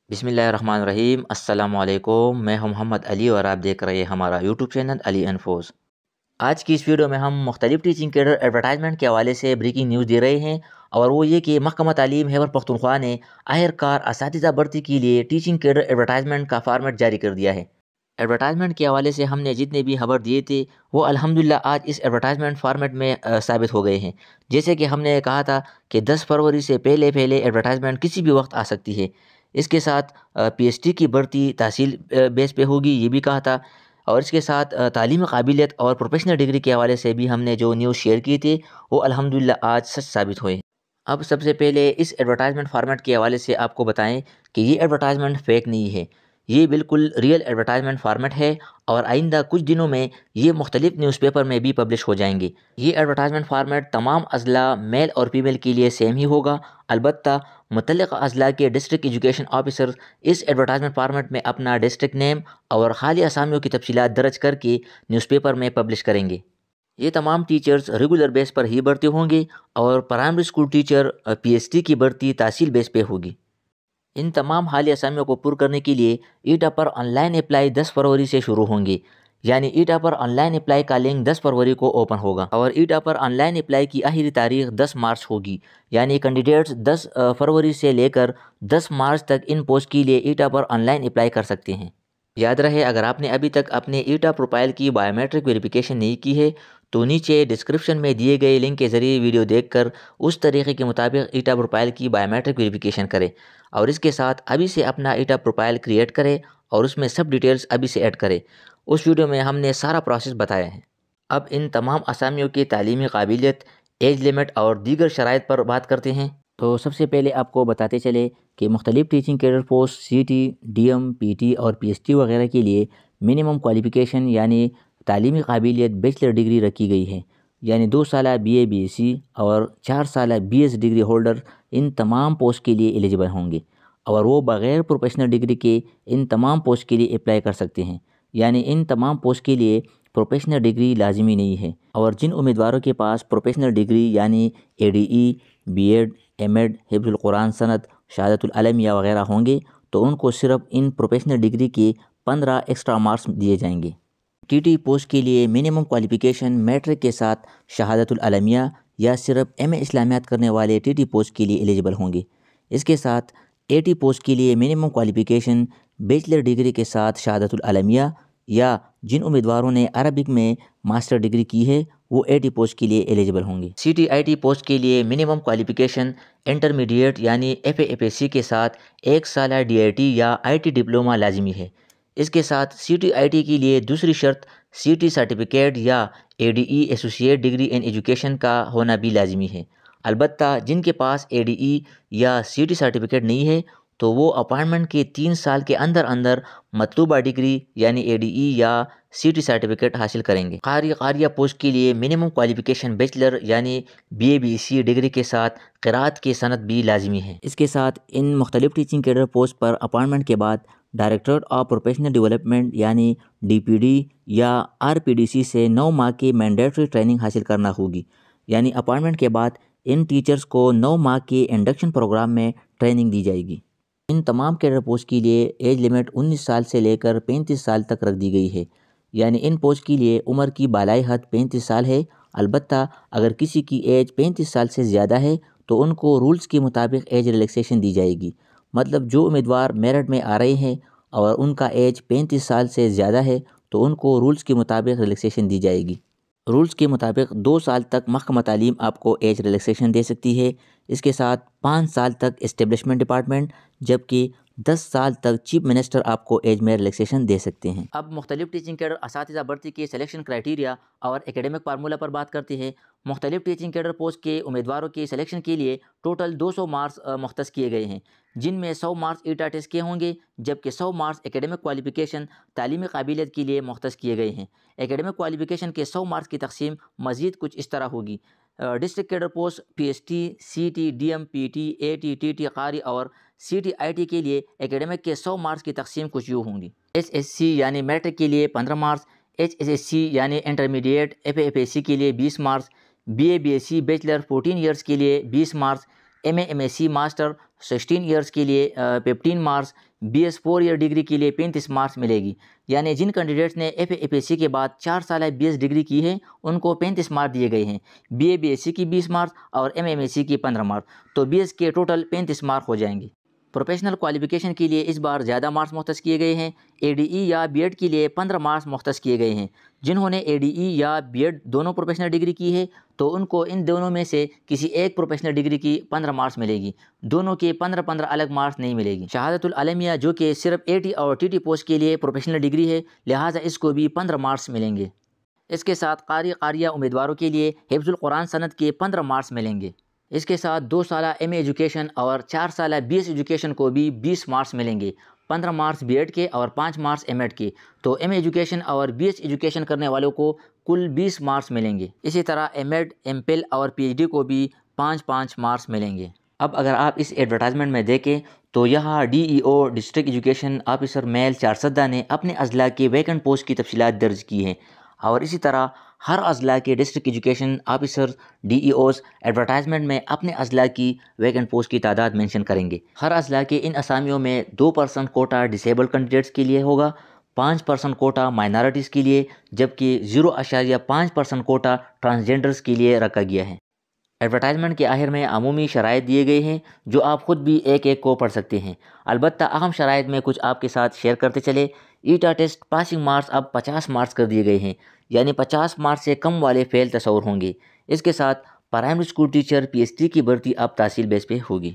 बिस्मिल्लाहिर्रहमानिर्रहीम। अस्सलाम वालेकुम। मैं हूं मोहम्मद अली और आप देख रहे हैं हमारा यूट्यूब चैनल अली इन्फोस। आज की इस वीडियो में हम मुख्तलिफ टीचिंग कैडर एडवर्टाइजमेंट के हवाले से ब्रेकिंग न्यूज़ दे रहे हैं, और वो ये कि महकमा तालीम खैबर पख्तूनख्वा ने आखिरकार असातिज़ा भर्ती के लिए टीचिंग कैडर एडवर्टाइजमेंट का फॉर्मेट जारी कर दिया है। एडवर्टाइजमेंट के हवाले से हमने जितने भी खबर दिए थे वो अल्हम्दुलिल्लाह आज इस एडवर्टाइजमेंट फॉर्मेट में साबित हो गए हैं। जैसे कि हमने कहा था कि 10 फरवरी से पहले पहले एडवर्टाइजमेंट किसी भी वक्त आ सकती है। इसके साथ पीएचडी की भर्ती तहसील बेस पे होगी, ये भी कहा था। और इसके साथ तालीमी काबिलियत और प्रोफेशनल डिग्री के हवाले से भी हमने जो न्यूज़ शेयर की थी वो अल्हम्दुलिल्लाह आज सच साबित हुए। अब सबसे पहले इस एडवर्टाइजमेंट फॉर्मेट के हवाले से आपको बताएं कि ये एडवर्टाइजमेंट फ़ेक नहीं है, ये बिल्कुल रियल एडवर्टाइजमेंट फॉर्मेट है, और आइंदा कुछ दिनों में ये मुख्तलिफ न्यूज़पेपर में भी पब्लिश हो जाएंगे। ये एडवर्टाइजमेंट फॉर्मेट तमाम अज़ला मेल और फीमेल के लिए सेम ही होगा। अलबत्ता मुतल्लिक़ा अज़ला के डिस्ट्रिक्ट एजुकेशन ऑफिसर इस एडवर्टाइजमेंट फॉर्मेट में अपना डिस्ट्रिक्ट नेम और खाली असामियों की तफसीलात दर्ज करके न्यूज़पेपर में पब्लिश करेंगे। ये तमाम टीचर्स रेगुलर बेस पर ही भर्ती होंगे, और प्राइमरी स्कूल टीचर पीएचडी की भर्ती तहसील बेस पे होगी। इन तमाम हाली असामियों को पुर करने के लिए ईटा पर ऑनलाइन अप्लाई 10 फरवरी से शुरू होंगे। यानी ईटा पर ऑनलाइन अप्लाई का लिंक 10 फरवरी को ओपन होगा, और ईटा पर ऑनलाइन अप्लाई की आखिरी तारीख 10 मार्च होगी। यानी कैंडिडेट्स 10 फरवरी से लेकर 10 मार्च तक इन पोस्ट के लिए ईटा पर ऑनलाइन अप्लाई कर सकते हैं। याद रहे, अगर आपने अभी तक अपने ईटा प्रोफाइल की बायोमेट्रिक वेरिफिकेशन नहीं की है तो नीचे डिस्क्रिप्शन में दिए गए लिंक के ज़रिए वीडियो देखकर उस तरीके के मुताबिक ईटा प्रोफाइल की बायोमेट्रिक वेरिफिकेशन करें, और इसके साथ अभी से अपना ईटा प्रोफाइल क्रिएट करें और उसमें सब डिटेल्स अभी से ऐड करें। उस वीडियो में हमने सारा प्रोसेस बताया है। अब इन तमाम असामियों की तालीमी काबिलियत, एज लिमिट और दीगर शराइत पर बात करते हैं। तो सबसे पहले आपको बताते चले कि मुख्तलिफ टीचिंग कैडर पोस्ट सीटी, डीएम, पीटी और पीएचडी वगैरह के लिए मिनिमम क्वालिफ़िकेशन यानी तालीमी काबिलियत बैचलर डिग्री रखी गई है। यानी 2 साल बीए बीएससी और 4 साल बीएस डिग्री होल्डर इन तमाम पोस्ट के लिए एलिजिबल होंगे, और वो बग़ैर प्रोफेशनल डिग्री के इन तमाम पोस्ट के लिए अप्लाई कर सकते हैं। यानी इन तमाम पोस्ट के लिए प्रोफेशनल डिग्री लाजिमी नहीं है, और जिन उम्मीदवारों के पास प्रोफेशनल डिग्री यानी एडीई, बीएड, एमएड, हिफ्ज़ुल कुरान सनद, शहादतुल अलमिया वगैरह होंगे तो उनको सिर्फ इन प्रोफेशनल डिग्री के 15 एक्स्ट्रा मार्क्स दिए जाएंगे। टीटी पोस्ट के लिए मिनिमम क्वालिफ़िकेशन मैट्रिक के साथ शहादतुल अलमिया या सिर्फ एमए इस्लामियात करने वाले टीटी पोस्ट के लिए एलिजिबल होंगे। इसके साथ एटी पोस्ट के लिए मिनिमम क्वालिफ़िकेशन बैचलर डिग्री के साथ शहादतुल अलमिया, या जिन उम्मीदवारों ने अरबिक में मास्टर डिग्री की है वो एटी पोस्ट के लिए एलिजिबल होंगे। सीटीआईटी पोस्ट के लिए मिनिमम क्वालिफ़िकेशन इंटरमीडिएट यानी एफएसी के साथ 1 साल डीआईटी या आईटी डिप्लोमा लाजिमी है। इसके साथ सीटीआईटी के लिए दूसरी शर्त सीटी सर्टिफिकेट या ADE associate degree in education का होना भी लाजिमी है। अलबत्ता जिनके पास एडीई या सीटी सर्टिफिकेट नहीं है तो वो अपॉइंटमेंट के 3 साल के अंदर अंदर मतलूबा डिग्री यानी एडीई या सीटी सर्टिफिकेट हासिल करेंगे। कारिया पोस्ट के लिए मिनिमम क्वालिफ़िकेशन बैचलर यानी बीए बीएससी डिग्री के साथ क़िराअत की सनद भी लाजिमी है। इसके साथ इन मुख्तलिफ टीचिंग कैडर पोस्ट पर अपॉइंटमेंट के बाद डायरेक्टरेट ऑफ प्रोफेशनल डेवलपमेंट यानी डीपीडी या आरपीडीसी से 9 माह की मैंडेटरी ट्रेनिंग हासिल करना होगी। यानी अपॉइंटमेंट के बाद इन टीचर्स को 9 माह के इंडक्शन प्रोग्राम में ट्रेनिंग दी जाएगी। इन तमाम कैडर पोस्ट के लिए एज लिमिट 19 साल से लेकर 35 साल तक रख दी गई है। यानी इन पोस्ट के लिए उम्र की बालाई हद 35 साल है। अलबत्ता अगर किसी की एज 35 साल से ज़्यादा है तो उनको रूल्स के मुताबिक एज रिलैक्सेशन दी जाएगी। मतलब जो उम्मीदवार मेरिट में आ रहे हैं और उनका एज 35 साल से ज़्यादा है तो उनको रूल्स के मुताबिक रिलैक्सेशन दी जाएगी। रूल्स के मुताबिक 2 साल तक महकमा तालीम आपको एज रिलैक्सेशन दे सकती है। इसके साथ 5 साल तक इस्टेब्लिशमेंट डिपार्टमेंट, जबकि 10 साल तक चीफ मिनिस्टर आपको एज में रिलैक्सेशन दे सकते हैं। अब मुख्तलिफ टीचिंग कैडर असातिज़ा भर्ती के सिलेक्शन क्राइटेरिया और एकेडमिक फार्मूला पर बात करते हैं। मुख्तलिफ टीचिंग कैडर पोस्ट के उम्मीदवारों के सिलेक्शन के लिए टोटल 200 मार्क्स मुख्तस किए गए हैं, जिनमें 100 मार्क्स ईटा टेस्ट के होंगे, जबकि 100 मार्क्स एकेडमिक क्वालिफ़िकेशन तालीमी काबिलियत के लिए मुख्तस किए गए हैं। एकेडमिक क्वालिफ़िकेशन के 100 मार्क्स की तकसीम मज़ीद कुछ इस तरह होगी। डिस्ट्रिक्ट कैडर पोस्ट पीएचडी, सीटी, डीएम, पीटी, एटी, टीटी कारी और सीटीआईटी के लिए एकेडमिक के 100 मार्क्स की तकसीम कुछ यूँ होंगी। एचएससी यानी मैट्रिक के लिए 15 मार्क्स, एचएससी यानी इंटरमीडिएट एफएसी के लिए 20 marks, BA BSc bachelor 14 years के लिए 20 मार्क्स, MA ماسٹر 16 ایئرس کے لیے 15 مارکس، BS 4 ایئر ڈگری کے لیے 35 مارکس ملے گی۔ یعنی جن کینڈیڈیٹس نے FA/FSC کے بعد 4 سالہ BS ڈگری کی ہے ان کو 35 مارکس دیے گئے ہیں، BA/BSc کی 20 مارکس اور MA/MSc کی 15 مارکس، تو BS کے ٹوٹل 35 مارکس ہو جائیں گے۔ پروفیشنل کوالیفیکیشن کے لیے اس بار زیادہ مارکس مختص کیے گئے ہیں۔ ADE یا BEd کے لیے 15 مارکس مختص کیے گئے ہیں۔ جنہوں نے ADE یا BEd دونوں پروفیشنل ڈگری کی ہے تو ان کو ان دونوں میں سے کسی ایک پروفیشنل ڈگری کی 15 مارکس ملے گی، دونوں کے 15 الگ مارکس نہیں ملے گی۔ شہادت العلمیہ جو کہ صرف AT اور TT پوسٹ کے لیے پروفیشنل ڈگری ہے، لہٰذا اس کو بھی 15 مارکس ملیں گے۔ اس کے ساتھ قاریہ امیدواروں کے لیے حفظ القرآن سند کے 15 مارکس ملیں گے۔ اس کے ساتھ 2 سالہ MA ایجوکیشن اور 4 سالہ BS ایجوکیشن کو بھی 20 مارکس ملیں گے، 15 مارکس BEd کے اور 5 مارکس MAd کے، تو MA ایجوکیشن اور BS ایجوکیشن کرنے والوں کو کل 20 مارکس ملیں گے۔ اسی طرح MAd، MPhil اور PhD کو بھی 5 مارکس ملیں گے۔ اب اگر آپ اس ایڈورٹائزمنٹ میں دیکھیں تو یہاں DEO ڈسٹرکٹ ایجوکیشن آفیسر میل چارسدہ نے اپنے اضلاع کے ویکنٹ پوسٹ کی تفصیلات درج کی ہیں، اور اسی طرح ہر اضلاع کے district education officer DEOs advertisement میں اپنے اضلاع کی ویکنٹ پوسٹ کی تعداد مینشن کریں گے۔ ہر اضلاع کے ان اسامیوں میں 2% کوٹا ڈسیبل کینڈیڈیٹس کے لیے ہوگا، 5% کوٹا مائنارٹیز کے لیے، جبکہ 0.5% کوٹا ٹرانسجینڈرز کے لیے رکھا گیا ہے۔ ایڈورٹائزمنٹ کے آخر میں عمومی شرائط دیے گئے ہیں جو آپ خود بھی ایک کو پڑھ سکتے ہیں، البتہ اہم شرائط میں کچھ آپ کے ساتھ شیئر کرتے چلے۔ ایٹا ٹیسٹ پاسنگ مارکس اب 50 مارکس کر دیے گئے ہیں، یعنی 50 مارکس سے کم والے فیل تصور ہوں گے۔ اس کے ساتھ پرائمری اسکول ٹیچر PhD کی بھرتی اب تحصیل بیس پہ ہوگی۔